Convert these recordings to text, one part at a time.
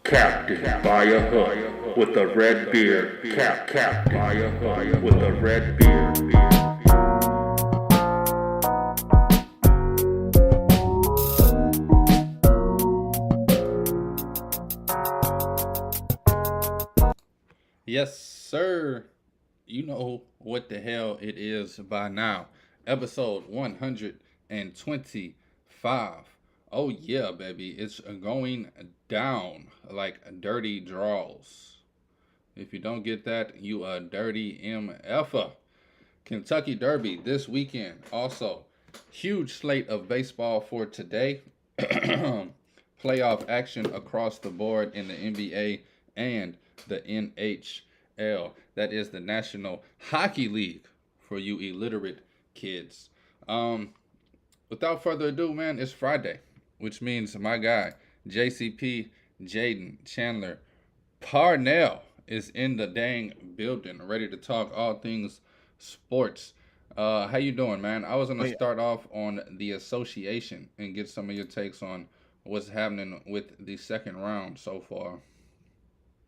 captain by a hook with a red beard. Captain by a hook with a red beard. Yes, sir. You know what the hell it is by now. Episode 125. Oh, yeah, baby. It's going down like dirty draws. If you don't get that, you a dirty MFer. Kentucky Derby this weekend. Also, huge slate of baseball for today. Playoff action across the board in the NBA and the NHL. That is the National Hockey League for you illiterate kids. Um, Without further ado, man, it's Friday, which means my guy, JCP Jaden Chandler Parnell is in the dang building, ready to talk all things sports. How you doing, man? I was Oh gonna yeah. start off on the association and get some of your takes on what's happening with the second round so far.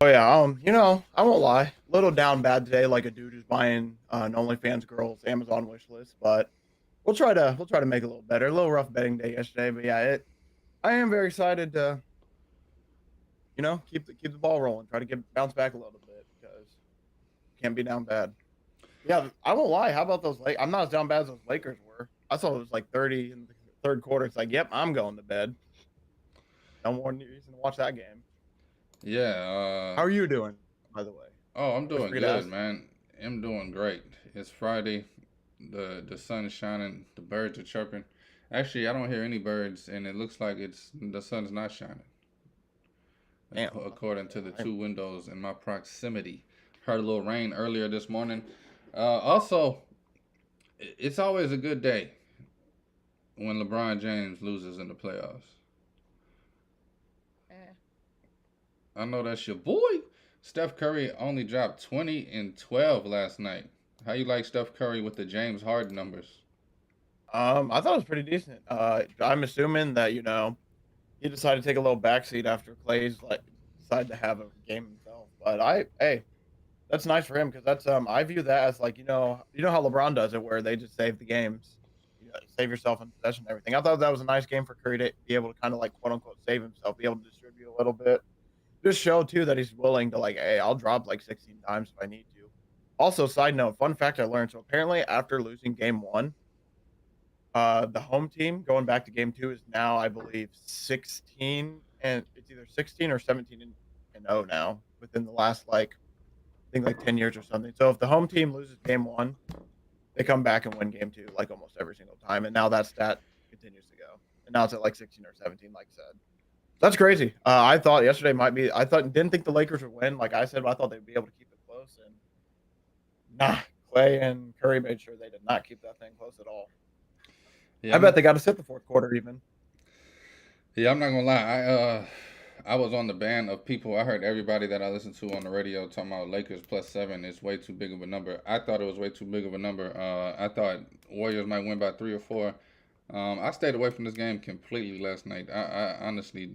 Oh yeah. I won't lie. Little down bad today, like a dude who's buying an OnlyFans girl's Amazon wish list, but we'll try to make it a little better. A little rough betting day yesterday, but yeah, I am very excited to keep the ball rolling, try to get bounce back a little bit because can't be down bad. Yeah, I won't lie. How about those Lake? I'm not as down bad as those Lakers were. I saw it was like 30 in the third quarter. It's like, yep, I'm going to bed. No more reason to watch that game. Yeah. How are you doing, by the way? Oh, I'm Always doing forget to good, ask. man. I'm doing great. It's Friday. The sun is shining. The birds are chirping. Actually, I don't hear any birds, and it looks like it's the sun's not shining. Damn, that's According to unfortunate. the two windows in my proximity. Heard a little rain earlier this morning. Also, it's always a good day when LeBron James loses in the playoffs. Eh. I know that's your boy. Steph Curry only dropped 20 and 12 last night. How you like Steph Curry with the James Harden numbers? I thought it was pretty decent. I'm assuming that he decided to take a little backseat after Clay's like decided to have a game himself. But hey, that's nice for him because I view that as like how LeBron does it, where they just save the games, save yourself in possession and everything. I thought that was a nice game for Curry to be able to kind of like quote unquote save himself, be able to distribute a little bit. Just show too that he's willing to like, hey, I'll drop like 16 times if I need to. Also, side note, fun fact I learned. So apparently, after losing game one, the home team going back to game two is now, I believe, 16, and it's either 16 or 17 and 0 now within the last like I think like 10 years or something. So if the home team loses game one, they come back and win game two like almost every single time, and now that stat continues to go, and now it's at like 16 or 17, like I said. That's crazy. I thought yesterday might be. I thought didn't think the Lakers would win, like I said, but I thought they'd be able to keep it close, and nah, Clay and Curry made sure they did not keep that thing close at all. Yeah, I bet they got to sit the fourth quarter even. I'm not gonna lie. I was on the band of people. I heard everybody that I listened to on the radio talking about Lakers +7 is way too big of a number. I thought it was way too big of a number. I thought Warriors might win by 3 or 4. I stayed away from this game completely last night. I honestly,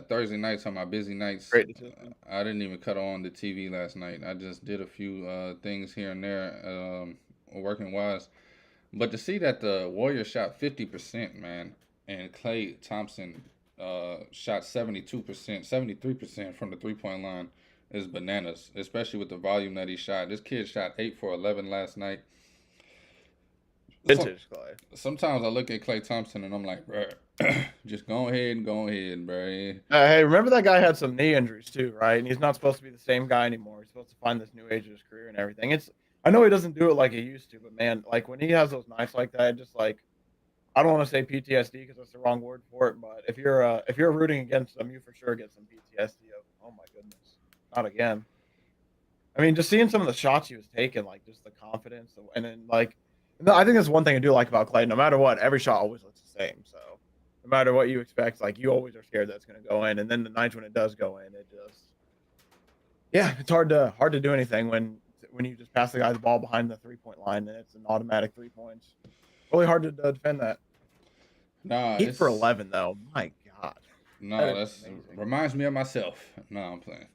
Thursday nights are my busy nights. Great decision. I didn't even cut on the TV last night. I just did a few things here and there, working wise. But to see that the Warriors shot 50%, man, and Clay Thompson shot 72%, 73% from the 3 point line is bananas, especially with the volume that he shot. This kid shot 8 for 11 last night. So, Vintage Clay. sometimes I look at Clay Thompson and I'm like, bro, just go ahead, bro. Hey, remember that guy had some knee injuries too, right? And he's not supposed to be the same guy anymore. He's supposed to find this new age of his career and everything. I know he doesn't do it like he used to, but man, like when he has those nights like that, just like I don't want to say PTSD because that's the wrong word for it, but if you're rooting against them, you for sure get some PTSD of oh my goodness, not again. I mean, just seeing some of the shots he was taking, like just the confidence, and then like, no, I think that's one thing I do like about Clay. No matter what, every shot always looks the same. So no matter what you expect, like you always are scared that it's going to go in, and then the nights when it does go in, it just yeah, it's hard to do anything when you just pass the guy the ball behind the 3 point line and it's an automatic 3 points. Really hard to defend that. Nah, 8 for it's 11 though. My God. No, That'd be that's amazing. reminds me of myself. No, I'm playing.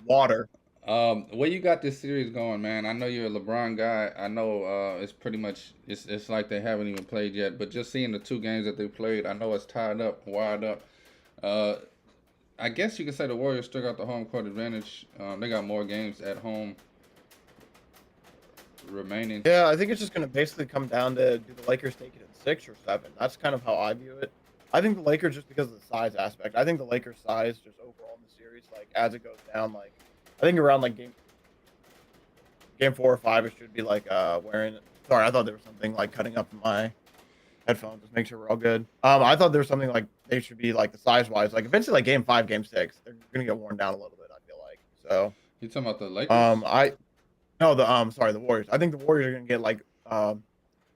Water. Where you got this series going, man? I know you're a LeBron guy. I know it's pretty much it's like they haven't even played yet. But just seeing the two games that they played, I know it's tied up, wired up. Uh, I guess you could say the Warriors still got the home court advantage. They got more games at home remaining. Yeah, I think it's just going to basically come down to do the Lakers take it in 6 or 7. That's kind of how I view it. I think the Lakers just because of the size aspect. I think the Lakers size just overall in the series, like as it goes down, like I think around like game 4 or 5, it should be like wearing. Sorry, I thought there was something like cutting up in my headphones. Just make sure we're all good. I thought there was something like they should be like the size wise, like eventually like game 5, game 6, they're gonna get worn down a little bit. I feel like so. You talking about the Lakers? I no the sorry the Warriors. I think the Warriors are gonna get like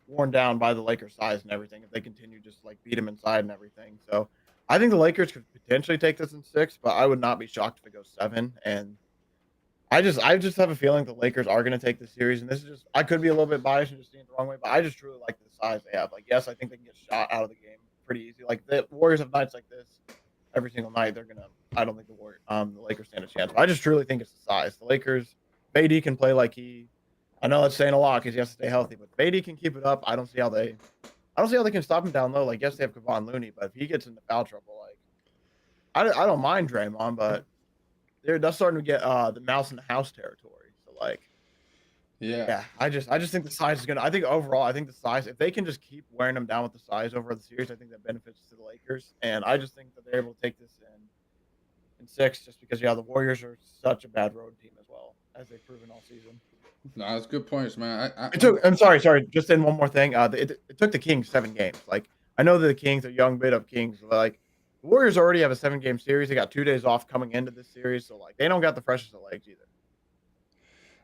worn down by the Lakers size and everything if they continue just like beat them inside and everything. So I think the Lakers could potentially take this in 6, but I would not be shocked if it goes 7. And I just have a feeling the Lakers are going to take the series, and this is just I could be a little bit biased and just seeing it the wrong way, but I just truly like the size they have. Like, yes, I think they can get shot out of the game pretty easy. Like the Warriors have nights like this every single night. They're gonna. I don't think the Lakers stand a chance. But I just truly think it's the size. The Lakers, AD can play like he. I know that's saying a lot because he has to stay healthy, but if AD can keep it up. I don't see how they can stop him down low. Like, yes, they have Kevon Looney, but if he gets into foul trouble, like, I don't mind Draymond, but that's starting to get the mouse in the house territory. So like, Yeah. yeah, I just think the size is gonna. I think overall, I think the size. If they can just keep wearing them down with the size over the series, I think that benefits to the Lakers. And I just think that they're able to take this in 6, just because the Warriors are such a bad road team as well as they've proven all season. No, that's good points, man. It took. I'm sorry. Just in one more thing. It took the Kings 7 games. Like I know that the Kings are young bit of Kings. But like the Warriors already have a 7-game series. They got 2 days off coming into this series, so like they don't got the freshest of legs either.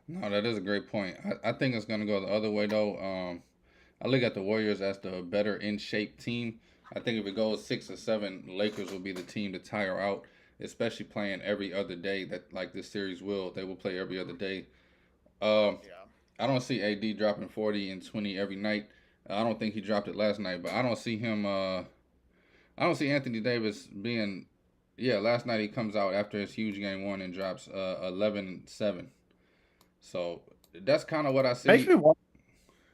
No, that is a great point. I think it's gonna go the other way though. I look at the Warriors as the better in shape team. I think if it goes 6 or 7, Lakers will be the team to tire out, especially playing every other day. That like this series will. They will play every other day. Um, Yeah. I don't see AD dropping 40 and 20 every night. I don't think he dropped it last night, but I don't see him. I don't see Anthony Davis being. Yeah, last night he comes out after his huge game 1 and drops 11-7. So that's kind of what I Makes see. me wonder.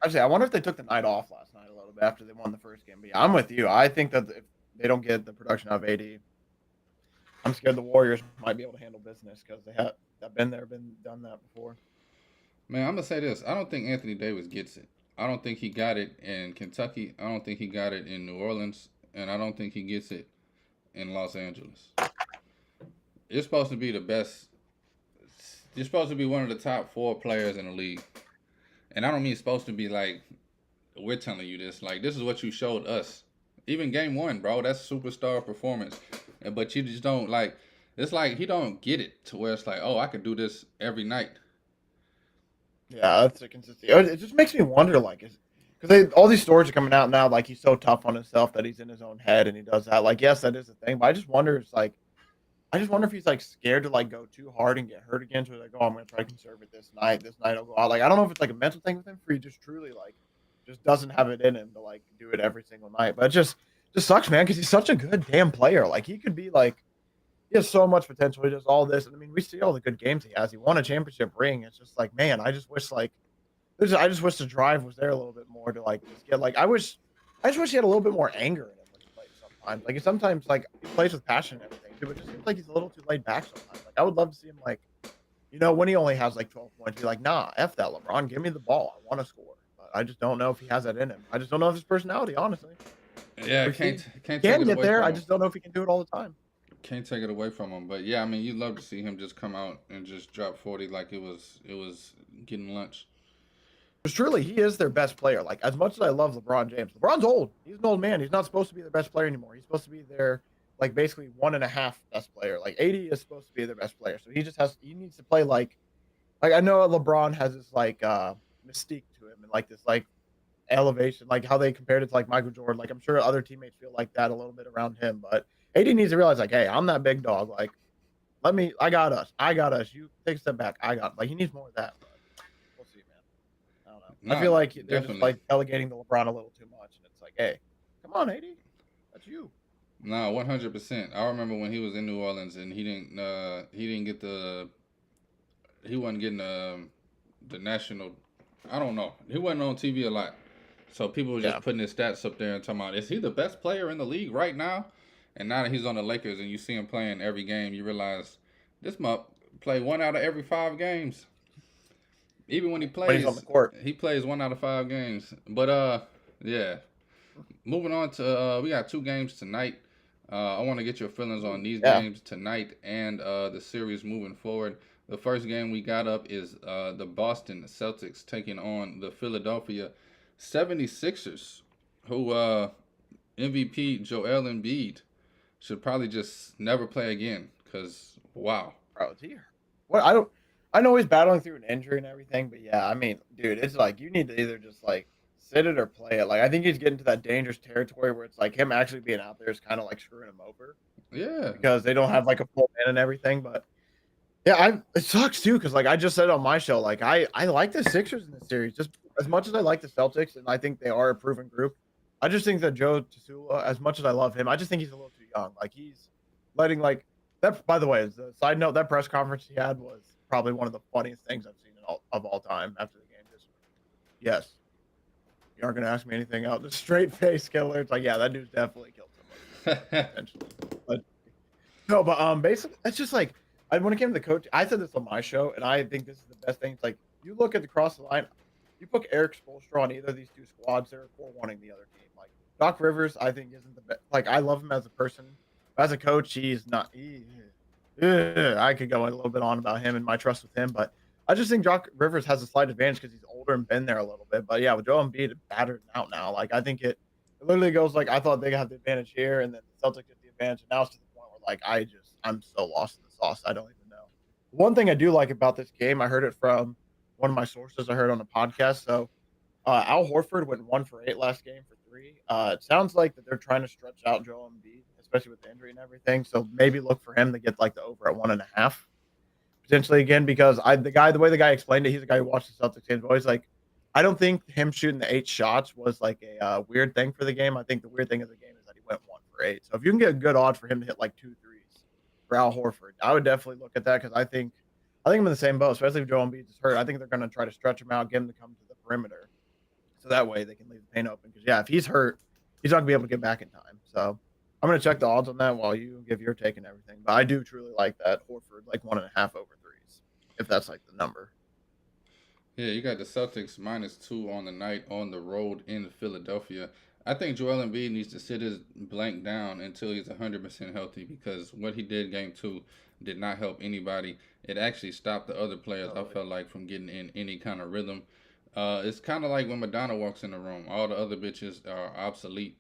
Actually, I wonder if they took the night off last night a little bit after they won the first game. But yeah, I'm with you. I think that if they don't get the production of AD, I'm scared the Warriors might be able to handle business because they've been there, been done that before. Man, I'm gonna say this. I don't think Anthony Davis gets it. I don't think he got it in Kentucky. I don't think he got it in New Orleans, and I don't think he gets it in Los Angeles. You're supposed to be the best. You're supposed to be one of the top 4 players in the league, and I don't mean supposed to be like we're telling you this. Like this is what you showed us. Even game 1, bro. That's superstar performance, but you just don't like. It's like he don't get it to where it's like, oh, I could do this every night. Yeah, that's a consistency. It just makes me wonder, like, because all these stories are coming out now, like he's so tough on himself that he's in his own head and he does that. Like, yes, that is a thing, but I just wonder, it's like, I just wonder if he's like scared to like go too hard and get hurt again. So he's like, oh, I'm gonna try to conserve it this night. This night I'll go out. Like, I don't know if it's like a mental thing with him, or he just truly like just doesn't have it in him to like do it every single night. But it just sucks, man, because he's such a good damn player. Like, he could be like. He has so much potential. He does all this. And I mean, we see all the good games he has. He won a championship ring. It's just like, man, I just wish like I just wish the drive was there a little bit more to like just get like I just wish he had a little bit more anger in him when he plays sometimes. Like sometimes like he plays with passion and everything too, but it just seems like he's a little too laid back sometimes. Like I would love to see him like, when he only has like 12 points, be like, nah, F that LeBron, give me the ball. I want to score. But I just don't know if he has that in him. I just don't know if his personality, honestly. Yeah, If he can't take can it get away there, from I him. just don't know if he can do it all the time. Can't take it away from him. But yeah, I mean, you'd love to see him just come out and just drop 40 like it was getting lunch. Because truly, he is their best player. Like, as much as I love LeBron James, LeBron's old. He's an old man. He's not supposed to be their best player anymore. He's supposed to be their, like, basically 1.5 best player. Like, 80 is supposed to be their best player. So he needs to play like I know LeBron has this, like, mystique to him and, like, this, like, elevation, like how they compared it to, like, Michael Jordan. Like, I'm sure other teammates feel like that a little bit around him. But AD needs to realize, like, hey, I'm that big dog. Like, I got us. I got us. You take a step back. I got, like, he needs more of that. But we'll see, man. I don't know. I Nah, feel like they're just definitely. like delegating to LeBron a little too much, and it's like, hey, come on, AD. That's you. No, 100%. I remember when he was in New Orleans and he didn't get he wasn't getting the national. I don't know. He wasn't on TV a lot, so people were just Yeah. putting his stats up there and talking about, is he the best player in the league right now? And now that he's on the Lakers and you see him playing every game, you realize this mup play 1 out of every 5 games. Even when When he's on the court. he plays 1 out of 5 games. But yeah. Moving on to we got 2 games tonight. I want to get your feelings on these Yeah. games tonight and the series moving forward. The first game we got up is the Boston Celtics taking on the Philadelphia 76ers, who MVP Joel Embiid should probably just never play again because, wow. Bro, it's here. What I know he's battling through an injury and everything, but yeah, I mean, dude, it's like you need to either just like sit it or play it. Like I think he's getting to that dangerous territory where it's like him actually being out there is kind of like screwing him over Yeah. because they don't have like a full man and everything. But yeah, it sucks too because like I just said on my show, like I like the Sixers in this series just as much as I like the Celtics, and I think they are a proven group. I just think that Joe Tsula, as much as I love him, I just think he's a little too young. Like he's letting like that. By the way, as a side note, that press conference he had was probably one of the funniest things I've seen of all time after the game. Just yes, you aren't gonna ask me anything else. The straight face killer. It's like yeah, that dude's definitely killed somebody. But no, but basically, it's just like when it came to the coach, I said this on my show, and I think this is the best thing. It's like you look at the cross the line, you put Eric Spoelstra on either of these two squads, they're forewarning the other team. Like Doc Rivers, I think isn't the best. Like I love him as a person, as a coach, he's not. I could go a little bit on about him and my trust with him, but I just think Doc Rivers has a slight advantage because he's older and been there a little bit. But yeah, with Joel Embiid battered out now, like I think it literally goes like I thought they got the advantage here, and then the Celtics get the advantage, and now it's to the point where like I'm so lost in the sauce, I don't even know. One thing I do like about this game, I heard it from one of my sources I heard on a podcast. So Al Horford went 1 for 8 last game for 3. It sounds like that they're trying to stretch out Joel Embiid, especially with the injury and everything. So maybe look for him to get like the over at 1.5 potentially again, because the way the guy explained it, he's a guy who watched the Celtics games. Always like, I don't think him shooting the 8 shots was like a weird thing for the game. I think the weird thing of the game is that he went 1 for 8. So if you can get a good odd for him to hit like 2 threes for Al Horford, I would definitely look at that because I think I'm in the same boat, especially if Joel Embiid is hurt. I think they're going to try to stretch him out, get him to come to the perimeter, so that way they can leave the paint open. Because yeah, if he's hurt, he's not going to be able to get back in time. So I'm going to check the odds on that while you give your take and everything. But I do truly like that Horford like 1.5 over 3s, if that's like the number. Yeah, you got the Celtics -2 on the night on the road in Philadelphia. I think Joel Embiid needs to sit his blank down until he's 100% healthy because what he did game 2 did not help anybody. It actually stopped the other players, I felt like, from getting in any kind of rhythm. It's kind of like when Madonna walks in the room. All the other bitches are obsolete.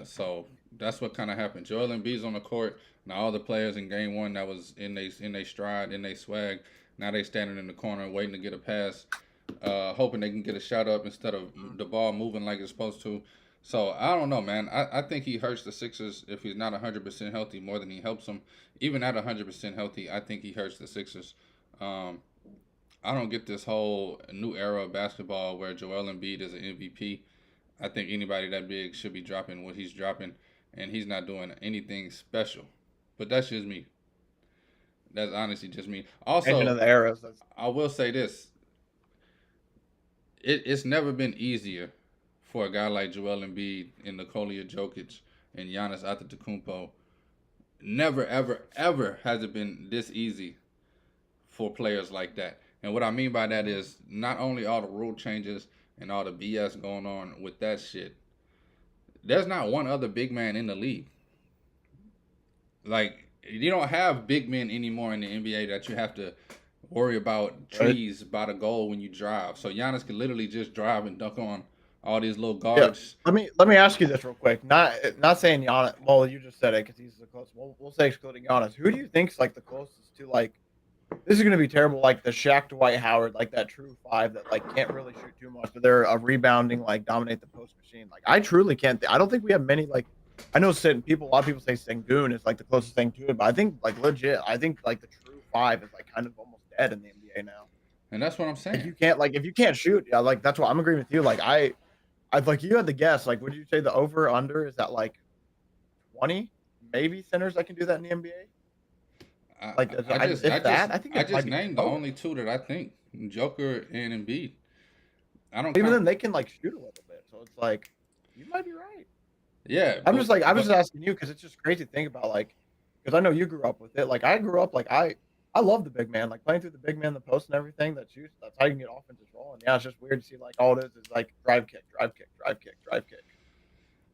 So that's what kind of happened. Joel Embiid's on the court. Now all the players in game 1 that was in they stride, in they swag, now they standing in the corner waiting to get a pass, hoping they can get a shot up instead of the ball moving like it's supposed to. So I don't know, man. I think he hurts the Sixers if he's not 100% healthy more than he helps them. Even at 100% healthy, I think he hurts the Sixers. I don't get this whole new era of basketball where Joel Embiid is an MVP. I think anybody that big should be dropping what he's dropping, and he's not doing anything special. But that's just me. That's honestly just me. Changing of Also, the eras. I will say this: it's never been easier for a guy like Joel Embiid and Nikola Jokic and Giannis Antetokounmpo. Never, ever, ever has it been this easy for players like that. And what I mean by that is not only all the rule changes and all the BS going on with that shit. There's not one other big man in the league. Like you don't have big men anymore in the NBA that you have to worry about trees by the goal when you drive. So Giannis can literally just drive and dunk on all these little guards. Yeah. Let me ask you this real quick. Not saying Giannis. Well, you just said it because he's the closest. We'll say excluding Giannis. Who do you think's like the closest to like? This is gonna be terrible. Like the Shaq Dwight Howard, like that true 5 that like can't really shoot too much, but they're a rebounding like dominate the post machine. Like I truly can't. I don't think we have many like. I know a lot of people say Sengun is like the closest thing to it, but I think like legit, I think like the true 5 is like kind of almost dead in the NBA now. And that's what I'm saying. Like you can't like if you can't shoot, like that's what I'm agreeing with you. Like I like you had the guess. Like would you say the over under is that like 20 maybe centers that can do that in the NBA. Like, I think I it might just be named the Joker. only two that I think, Joker and Embiid. I don't Even count. then, they can like shoot a little bit, so it's like you might be right. Yeah, I'm just like I was but just asking you because it's just crazy to think about, like, because I know you grew up with it. Like I grew up, like I love the big man, like playing through the big man, the post and everything. That's how you can get offenses rolling. Yeah, it's just weird to see like all it is like drive kick, drive kick, drive kick, drive kick.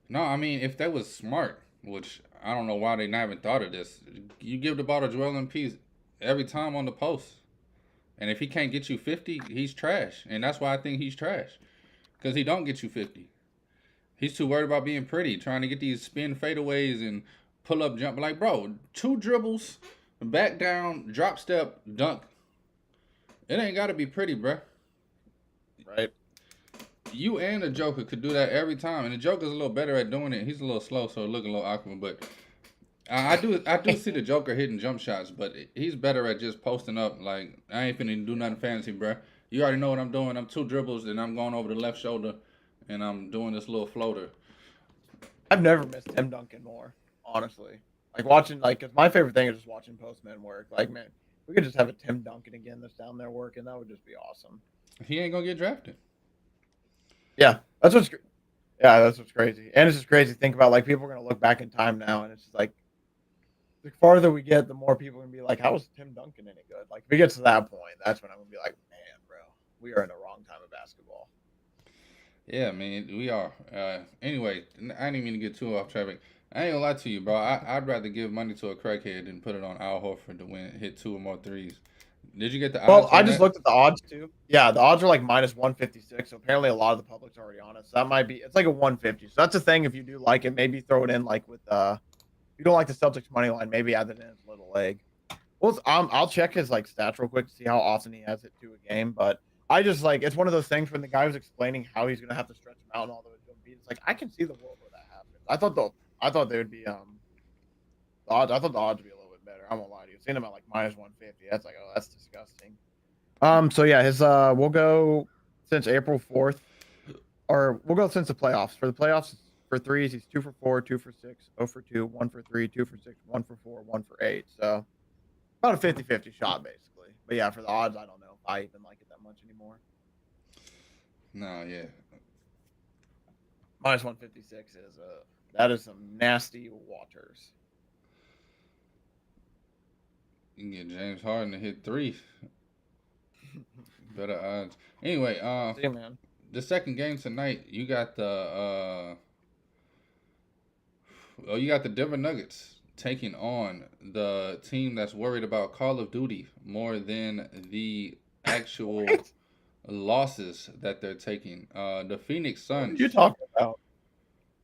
no, I mean if they was smart, which I don't know why they not even thought of this. You give the ball to Joel Embiid every time on the post, and if he can't get you 50, he's trash, and that's why I think he's trash because he don't get you 50. He's too worried about being pretty, trying to get these spin fadeaways and pull up jump. Like, bro, two dribbles, back down, drop step, dunk. It ain't got to be pretty, bro. Right. You and the Joker could do that every time, and the Joker's a little better at doing it. He's a little slow, so it look a little awkward. But I do see the Joker hitting jump shots, but he's better at just posting up. Like I ain't finna do nothing fancy, bro. You already know what I'm doing. I'm two dribbles, and I'm going over the left shoulder, and I'm doing this little floater. I've never missed Tim Duncan more, honestly. Like watching, like, 'cause my favorite thing is just watching postman work. Like, man, we could just have a Tim Duncan again that's down there working. That would just be awesome. He ain't gonna get drafted. Yeah, that's what's crazy. And it's just crazy to think about. Like, people are gonna look back in time now, and it's just like the farther we get, the more people are gonna be like, "How was Tim Duncan any good?" Like, if it gets to that point, that's when I'm gonna be like, "Man, bro, we are in the wrong time of basketball." Yeah, man, we are. Anyway, I didn't mean to get too off topic. I ain't gonna lie to you, bro. I'd rather give money to a crackhead than put it on Al Horford to hit two or more threes. Did you get the Well, odds I on just that? looked at the odds too. Yeah, the odds are like minus 156. So apparently, a lot of the public's already on it. So that might be. It's like a 150. So that's a thing. If you do like it, maybe throw it in like with. If you don't like the Celtics money line, maybe add it in as a little leg. Well, I'll check his like stats real quick to see how often he has it to a game. But I just like it's one of those things when the guy was explaining how he's gonna have to stretch him out and all the way to Embiid. It's like I can see the world where that happens. I thought they would be the odds. I thought the odds would be a little bit better. I won't lie to you. Seeing him at like minus 150. That's like, oh, that's disgusting. So yeah, his we'll go since April 4th, or we'll go since the playoffs. For the playoffs, for threes, he's 2 for 4, 2 for 6, 0 for 2, 1 for 3, 2 for 6, 1 for 4, 1 for 8. So about a 50-50 shot basically. But yeah, for the odds, I don't know if I even like it that much anymore. No, yeah. Minus 156 is that is some nasty waters. You can get James Harden to hit three. Better odds. Anyway, See, man. the second game tonight, you got the Denver Nuggets taking on the team that's worried about Call of Duty more than the actual losses that they're taking. The Phoenix What are Suns. you talking about?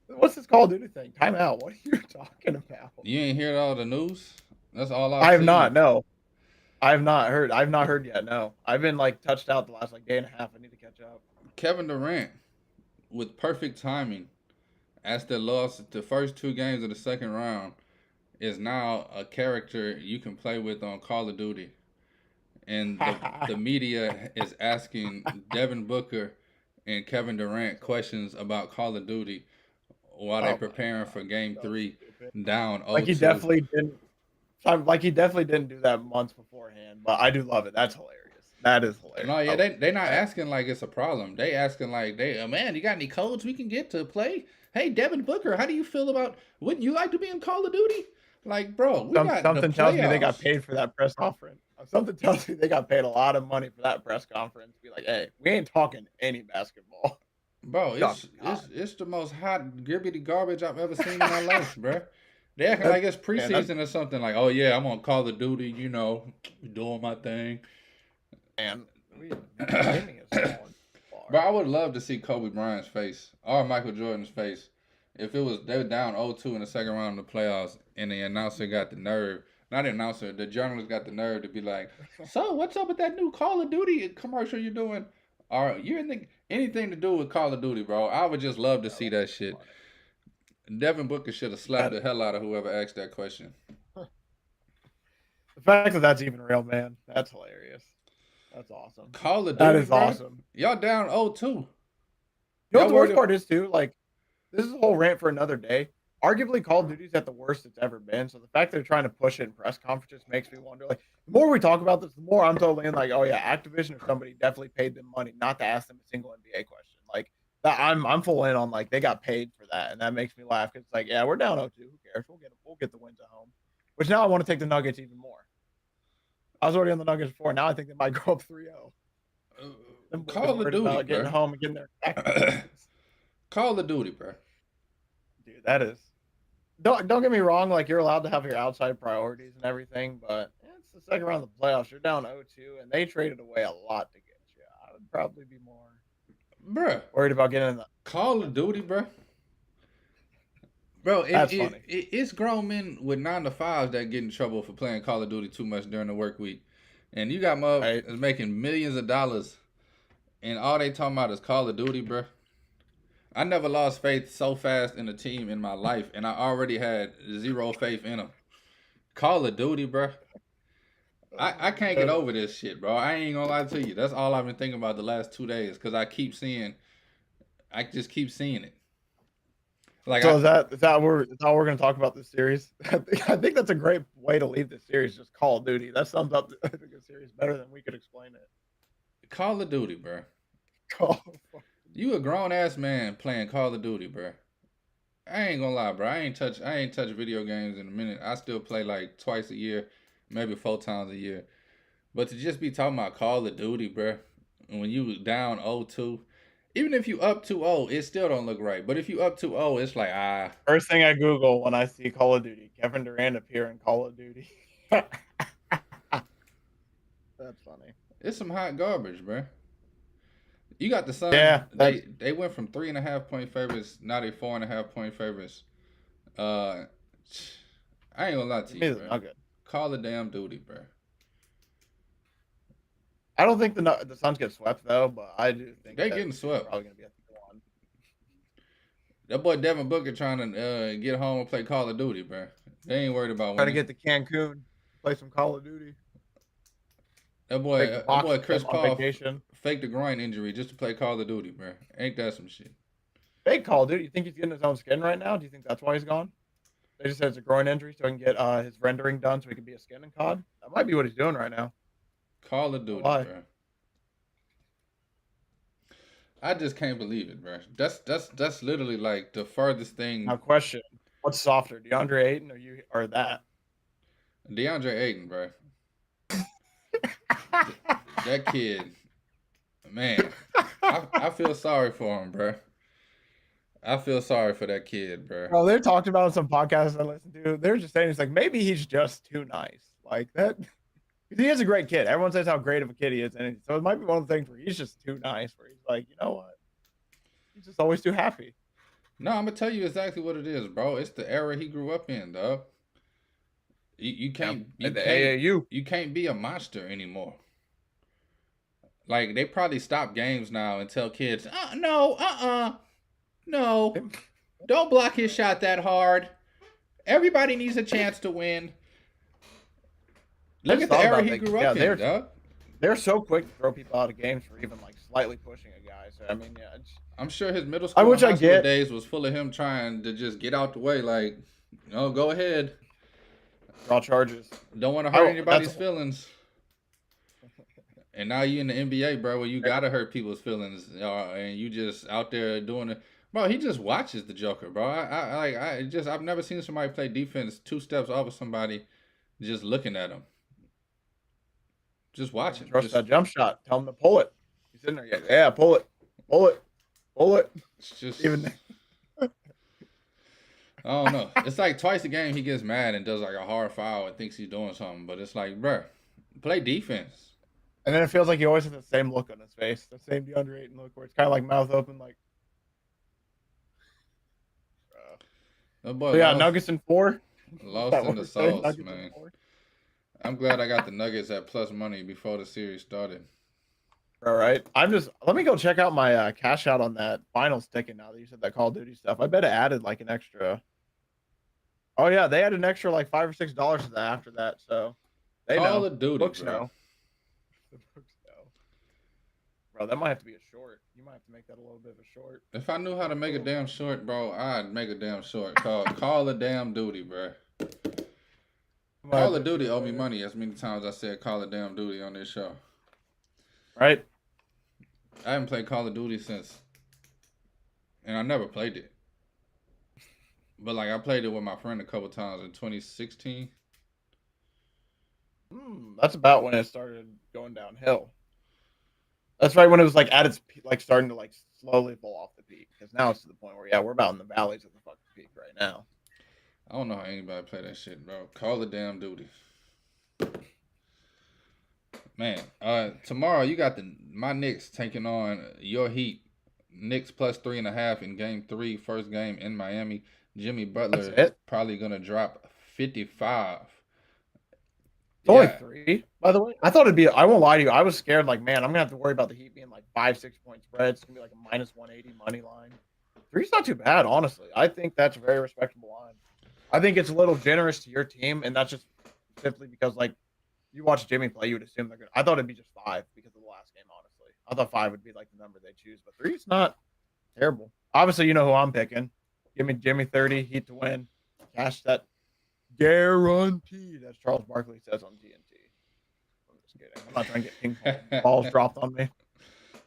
What's this Call of Duty thing? Time out. What are you talking about? You ain't hear all the news? That's all I I've have seen. not. No, I have not heard. I've not heard yet. No, I've been like touched out the last like day and a half. I need to catch up. Kevin Durant, with perfect timing, as they lost the first two games of the second round, is now a character you can play with on Call of Duty. And the media is asking Devin Booker and Kevin Durant questions about Call of Duty while Oh they're my preparing God, for game so 3 stupid. down Like he 0-2. definitely didn't. Like he definitely didn't do that months beforehand. But I do love it. That's hilarious. That is hilarious. No, I yeah, love they not that. asking like it's a problem. They asking like man, you got any codes we can get to play? Hey, Devin Booker, how do you feel about? Wouldn't you like to be in Call of Duty? Like, bro, we got the Something tells me they got playoffs. paid for that press conference. Something tells me they got paid a lot of money for that press conference. Be like, hey, we ain't talking any basketball. Bro, Oh, it's the most hot gibbity garbage I've ever seen in my life, bro. They acting That, like it's man, that preseason or something. Like, oh yeah, I'm on Call of Duty, doing my thing. man, gaming is falling Bro, far. I would love to see Kobe Bryant's face or Michael Jordan's face if they were down 0-2 in the second round of the playoffs and the announcer got the nerve. Not the announcer, the journalist got the nerve to be like, "So, what's up with that new Call of Duty commercial you're doing? Or you anything to do with Call of Duty, bro?" I would just love to That see would that be shit. funny. Devin Booker should have slapped That the hell out of whoever asked that question. the fact that that's even real, man, that's hilarious. That's awesome. Call of That Duty, is bro. awesome. Y'all down 0-2. You know Y'all what the worst worried? part is too? Like, this is a whole rant for another day. arguably Call of Duty's at the worst it's ever been. So the fact they're trying to push it in press conferences makes me wonder. Like the more we talk about this, the more I'm totally in. Like, oh yeah, Activision or somebody definitely paid them money not to ask them a single NBA question. Like that, I'm full in on like they got paid for that, and that makes me laugh because it's like yeah, we're down 0-2. Who cares? We'll get the wins at home. Which now I want to take the Nuggets even more. I was already on the Nuggets before. Now I think they might go up 3-0. Call of Duty, getting bro. home and getting their Call of Duty, bro. dude. That is don't get me wrong. Like you're allowed to have your outside priorities and everything, but it's the second round of the playoffs. You're down 0-2, and they traded away a lot to get you. I would probably be more worried about getting in the Call of Duty, bro. Bro, That's funny. It's grown men with 9 to 5s that get in trouble for playing Call of Duty too much during the work week. And you got motherfuckers making millions of dollars, and all they talking about is Call of Duty, bro. I never lost faith so fast in a team in my life, and I already had zero faith in them. Call of Duty, bro. I can't get over this shit, bro. I ain't gonna lie to you. That's all I've been thinking about the last 2 days, because I just keep seeing it. Like, so is that how we're going to talk about this series? I think that's a great way to leave this series. Just Call of Duty. That sums up the series better than we could explain it. Call of Duty, bro. You a grown ass man playing Call of Duty, bro. I ain't gonna lie, bro. I ain't touch video games in a minute. I still play like twice a year, maybe 4 times a year. But to just be talking about Call of Duty, bro, when you down 0-2. Even if you up 2-0, it still don't look right. But if you up 2-0, it's like, First thing I Google when I see Call of Duty, Kevin Durant appear in Call of Duty. That's funny. It's some hot garbage, bro. You got the Suns. Yeah, they went from 3.5 point favorites. Now they 4.5 point favorites. I ain't gonna lie to you, bro. Call the damn Duty, bro. I don't think the Suns get swept though, but I do think they getting swept. Probably gonna be at the one. That boy Devin Booker trying to get home and play Call of Duty, bro. They ain't worried about trying to get to Cancun, play some Call of Duty. That boy Chris Paul faked a groin injury just to play Call of Duty, bro. Ain't that some shit? Fake Call of Duty. You think he's getting his own skin right now? Do you think that's why he's gone? They just said it's a groin injury so he can get his rendering done so he can be a skin and COD. That might be what he's doing right now. Call of Duty, bro. I just can't believe it, bro. That's literally like the furthest thing. Now, question: what's softer, DeAndre Ayton or that? DeAndre Ayton, bro. That kid, man. I feel sorry for him, bro. I feel sorry for that kid, bro. Bro, they're talking about on some podcasts I listen to. They're just saying it's like maybe he's just too nice, like that. He is a great kid. Everyone says how great of a kid he is, and so it might be one of the things where he's just too nice. Where he's like, you know what? He's just always too happy. No, I'm gonna tell you exactly what it is, bro. It's the era he grew up in, dog. You can't be a monster anymore. Like they probably stop games now and tell kids, no, don't block his shot that hard. Everybody needs a chance to win. Look at the era he grew up in, dog. They're so quick to throw people out of games for even like slightly pushing a guy. So I mean, yeah. I'm sure his middle school and high school days was full of him trying to just get out the way. Like, no, go ahead. Draw charges. Don't want to hurt anybody's feelings. And now you in the NBA, bro, where you gotta hurt people's feelings, and you just out there doing it. Bro, he just watches the Joker, bro. I've never seen somebody play defense 2 steps over somebody, just looking at him. Just watching. Trust that jump shot. Tell him to pull it. He's sitting there. Yeah, pull it. Pull it. Pull it. It's just even. I don't know. It's like twice a game he gets mad and does like a hard foul and thinks he's doing something, but it's like, bro, play defense. And then it feels like he always has the same look on his face, the same DeAndre Ayton look, where it's kind of like mouth open, like. Nuggets in 4. Lost in the sauce, man. I'm glad I got the Nuggets at plus money before the series started. All right. Let me go check out my cash out on that finals ticket now that you said that Call of Duty stuff. I bet it added like an extra. Oh, yeah. They had an extra like $5 or $6 to that after that. So they Call of Duty, bro. bro. That might have to be a short. You might have to make that a little bit of a short. If I knew how to make a damn short, bro, I'd make a damn short. Call of Damn Duty, bro. Call of Duty owe me money as many times I said Call of Damn Duty on this show. Right? I haven't played Call of Duty since, and I never played it. But like I played it with my friend a couple times in 2016. That's about when it started going downhill. That's right when it was like at its like starting to like slowly fall off the peak. Because now it's to the point where we're about in the valleys of the fucking peak right now. I don't know how anybody play that shit, bro. Call of Damn Duty. Man, tomorrow you got my Knicks taking on your Heat. Knicks plus 3.5 in Game 3, first game in Miami. Jimmy Butler is probably gonna drop 55. It's only 3, by the way. I thought it'd be. I won't lie to you. I was scared. Like, man, I'm gonna have to worry about the Heat being like 5-6 point spreads. It's gonna be like a -180 money line. 3's not too bad, honestly. I think that's a very respectable line. I think it's a little generous to your team, and that's just simply because like you watch Jimmy play, you would assume they're good. I thought it'd be just 5 because of the last game. Honestly, I thought 5 would be like the number they choose, but 3's not terrible. Obviously, you know who I'm picking. Give me Jimmy 30, Heat to win. Cash that. Guaranteed, as Charles Barkley says on TNT. I'm just kidding. I'm not trying to get ping pong balls dropped on me.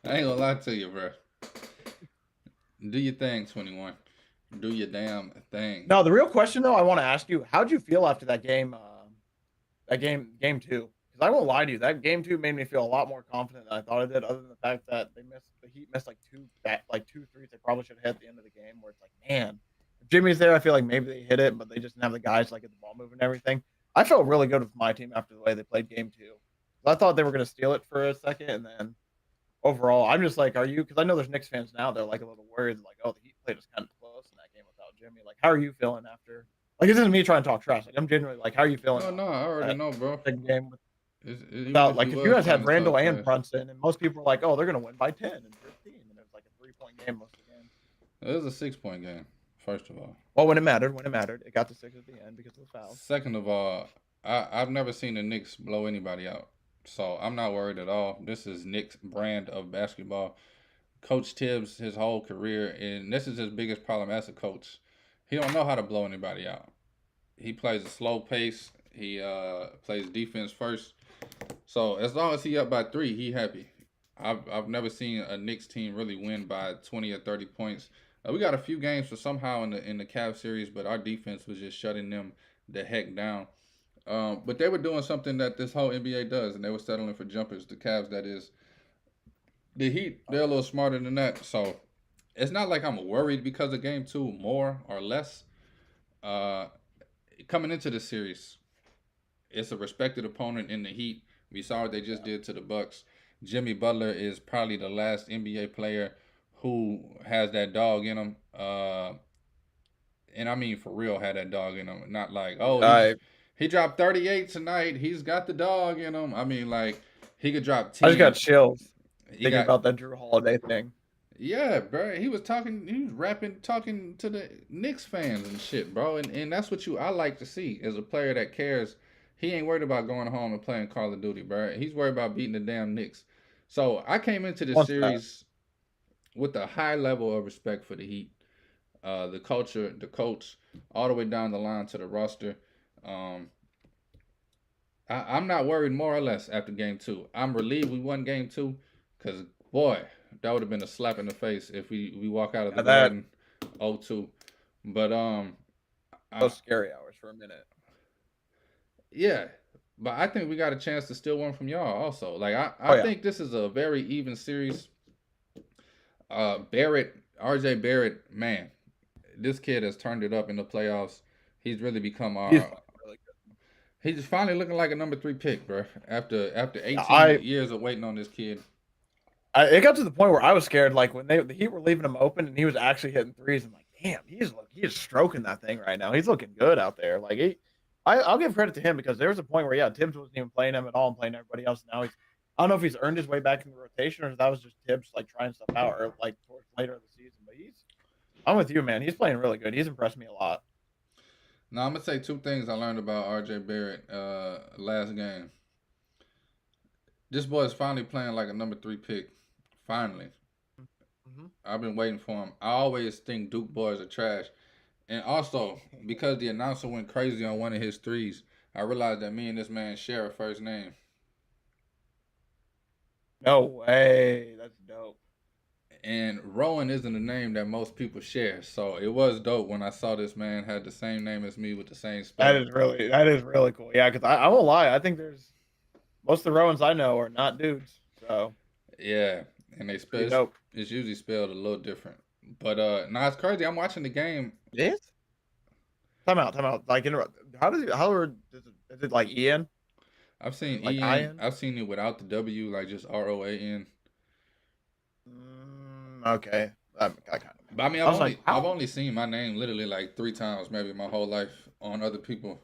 I ain't gonna lie to you, bro. Do your thing, 21. Do your damn thing. No, the real question though, I want to ask you: how'd you feel after that game? Game 2? Because I won't lie to you, that game 2 made me feel a lot more confident than I thought it did. Other than the fact that the Heat missed like 2 threes they probably should have hit at the end of the game. Where it's like, man. Jimmy's there. I feel like maybe they hit it, but they just didn't have the guys like get the ball moving and everything. I felt really good with my team after the way they played game 2. I thought they were going to steal it for a second, and then overall, I'm just like, are you? Because I know there's Knicks fans now. They're like a little worried, like, oh, the Heat played us kind of close in that game without Jimmy. Like, how are you feeling after? Like, this isn't me trying to talk trash. Like, I'm genuinely like, how are you feeling? No, I already know, bro. Second game without like if you guys had Randall and Brunson, and most people were like, oh, they're going to win by 10 and 15, and it was like a 3-point game most of the game. It was a 6-point game. First of all, well, when it mattered, it got to 6 at the end because of the foul. Second of all, I've never seen the Knicks blow anybody out, so I'm not worried at all. This is Knicks' brand of basketball. Coach Tibbs, his whole career, and this is his biggest problem as a coach. He don't know how to blow anybody out. He plays a slow pace. He plays defense first. So as long as he up by 3, he happy. I've never seen a Knicks team really win by 20 or 30 points. We got a few games for somehow in the Cavs series, but our defense was just shutting them the heck down. But they were doing something that this whole NBA does, and they were settling for jumpers. The Cavs, that is. The Heat, they're a little smarter than that. So it's not like I'm worried because of game 2 more or less. Coming into the series, it's a respected opponent in the Heat. We saw what they just did to the Bucks. Jimmy Butler is probably the last NBA player who has that dog in him, and I mean for real had that dog in him. Not like, oh, he dropped 38 tonight. He's got the dog in him. I mean, like, he could drop 10. I just got chills thinking about that Drew Holiday thing. Yeah, bro. He was rapping, talking to the Knicks fans and shit, bro. And that's what I like to see as a player that cares. He ain't worried about going home and playing Call of Duty, bro. He's worried about beating the damn Knicks. So I came into this series with a high level of respect for the Heat, the culture, the coach, all the way down the line to the roster. I'm not worried more or less after game 2. I'm relieved we won game 2 because, boy, that would have been a slap in the face if we walk out of the Garden 0-2. But those scary hours for a minute. Yeah, but I think we got a chance to steal one from y'all also. Like I think this is a very even series. RJ Barrett, man, this kid has turned it up in the playoffs. He's really become he's finally looking like a number 3 pick, bro. After 18 years of waiting on this kid. It got to the point where I was scared. Like when the Heat were leaving him open and he was actually hitting threes. I'm like, damn, he is stroking that thing right now. He's looking good out there. Like I'll give credit to him because there was a point where Tibbs wasn't even playing him at all and playing everybody else. Now I don't know if he's earned his way back in the rotation or if that was just Tibbs like trying stuff out or like towards later in the season. But I'm with you, man. He's playing really good. He's impressed me a lot. Now I'm gonna say 2 things I learned about RJ Barrett last game. This boy is finally playing like a number 3 pick. Finally. Hmm. I've been waiting for him. I always think Duke boys are trash. And also, because the announcer went crazy on one of his threes, I realized that me and this man share a first name. No way. That's dope. And Rowan isn't a name that most people share. So it was dope when I saw this man had the same name as me with the same spelling. That is really cool. Yeah, because I won't lie. I think there's most of the Rowans I know are not dudes. So Yeah. And pretty dope. it's usually spelled a little different. But it's crazy. I'm watching the game. It is? Time out, time out. Like how does it is it like Ian? I've seen Like Ian. Ian? I've seen it without the W, like just Roan. Okay. I kind of But I mean, I was like, I've how? only seen my name literally like 3 times, maybe my whole life on other people.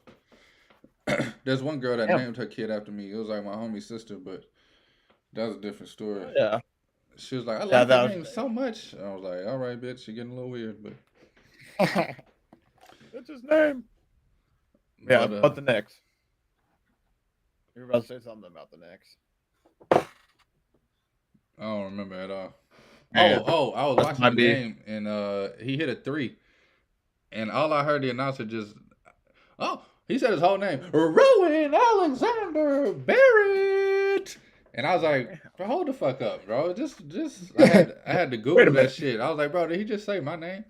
There's one girl that Damn. named her kid after me. It was like my homie's sister, but that was a different story. Yeah. She was like, "I Yeah, like your that was name so much." I was like, "All right, bitch, you're getting a little weird, but That's his name. Yeah, but but the Knicks. You were about to say something about the Knicks. I don't remember at all." Man, I was must watching the might be. game and he hit a three, and all I heard the announcer just, he said his whole name, Rowan Alexander Barrett, and I was like, bro, hold the fuck up, bro. I had to Wait a Google that minute. shit. I was like, bro, did he just say my name?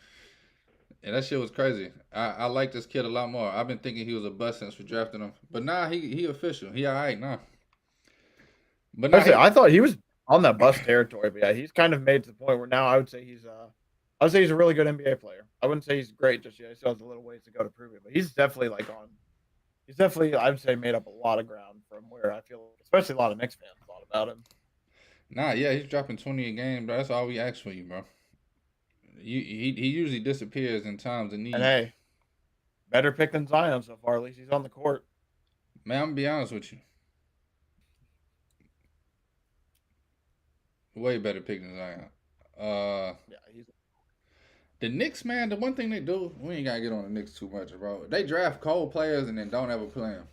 And that shit was crazy. I like this kid a lot more. I've been thinking he was a bust since we drafted him, but nah, he official. He all right now. But I nah, say he I thought he was on that bus territory, but yeah, he's kind of made to the point where now I would say he's a really good NBA player. I wouldn't say he's great just yet. He still has a little ways to go to prove it, but he's definitely I would say made up a lot of ground from where I feel especially a lot of Knicks fans thought about him. nah, yeah, he's dropping 20 a game, bro. That's all we ask for you, bro. He usually disappears in times of And need. hey, better pick than Zion so far. At least he's on the court. Man, I'm gonna be honest with you. Way better pick than Zion. Uh, Yeah, he's the Knicks, man. The one thing they do, we ain't gotta get on the Knicks too much, bro. They draft cold players and then don't ever play them,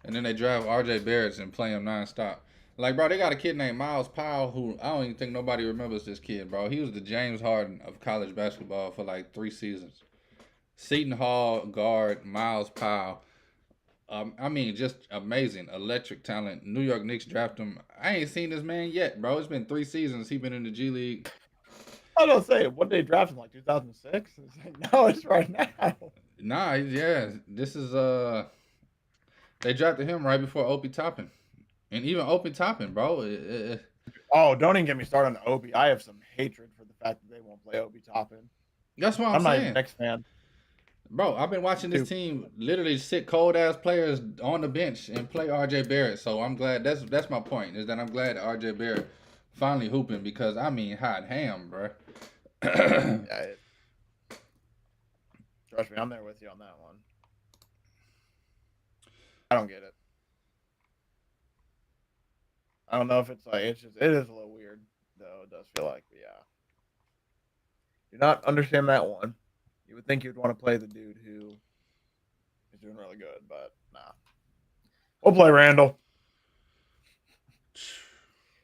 and then they draft R.J. Barrett and play him nonstop. Like, bro, they got a kid named Miles Powell who I don't even think nobody remembers this kid, bro. He was the James Harden of college basketball for like 3 seasons. Seton Hall guard Miles Powell. I mean, just amazing, electric talent. New York Knicks draft him. I ain't seen this man yet, bro. It's been 3 seasons. He been in the G League. I don't say what they drafted in like 2006. It's like, no, it's right now. Nah, yeah. This is they drafted him right before Opie Toppin, and even Opie Toppin, bro. Oh, don't even get me started on Obi. I have some hatred for the fact that they won't play Obi Toppin. That's what I'm I'm not even a saying, Knicks fan. bro. I've been watching this Too. team literally sit cold ass players on the bench and play R.J. Barrett. So I'm glad. That's my point. Is that I'm glad that R.J. Barrett finally hooping because I mean hot ham, bro. Yeah, trust me, I'm there with you on that one. I don't get it. I don't know if it's like it is a little weird though. It does feel like, but yeah, do not understand that one. You would think you'd want to play the dude who is doing really good, but nah. We'll play Randall.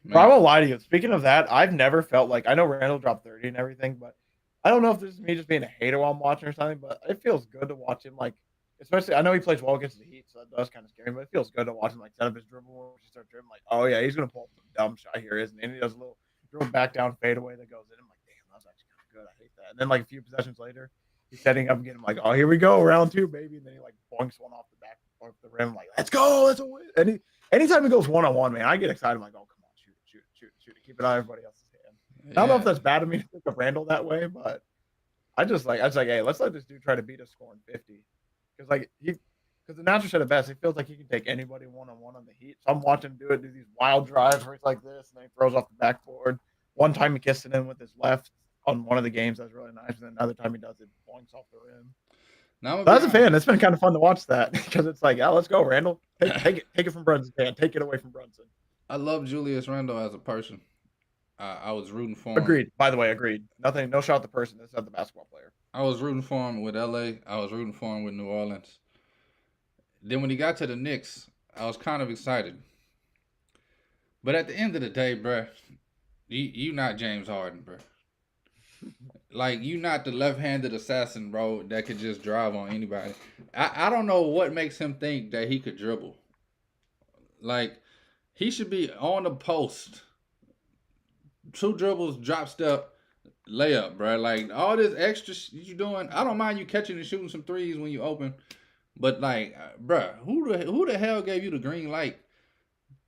But I Man, won't lie to you. Speaking of that, I've never felt like I know Randall dropped 30 and everything, but I don't know if this is me just being a hater while I'm watching or something. But it feels good to watch him like, especially I know he plays well against the Heat, so that does kind of scare me. But it feels good to watch him like set up his dribble when he starts dribbling. Like, oh yeah, he's gonna pull up some dumb shot here, isn't he? And he does a little dribble back down fadeaway that goes in. I'm like, damn, that was actually kind of good. I hate that. And then like a few possessions later, he's setting up and getting like, oh here we go, round two, baby. And then he like boinks one off the back off the rim, like let's go, let's win. And anytime he goes 1-on-1, man, I get excited. I'm like, oh come on, shoot it. Keep it out of everybody else's hand. I don't know if yeah. that's bad of me to think of Randall that way, but I was like, hey, let's let this dude try to beat us scoring 50. Because the announcer said it best. He feels like he can take anybody 1-on-1 on the Heat. So I'm watching him do these wild drives where he's like this, and then he throws off the backboard. One time he kissed it in with his left on one of the games. That's really nice. And then another time he does it, boinks off the rim. Now I'm But gonna as be a fan, honest. it's been kind of fun to watch that because it's like, yeah, let's go, Randall. Take it from Brunson, man. Take it away from Brunson. I love Julius Randle as a person. I was rooting for him. Agreed. By the way, agreed. Nothing, no shot at the person. This is the basketball player. I was rooting for him with LA. I was rooting for him with New Orleans. Then when he got to the Knicks, I was kind of excited. But at the end of the day, bruh, You not James Harden, bro. Like you not the left-handed assassin, bro, that could just drive on anybody. I don't know what makes him think that he could dribble. Like he should be on the post, two dribbles, drop step, layup, bro. Like all this extra you doing. I don't mind you catching and shooting some threes when you open, but like, bro, who the hell gave you the green light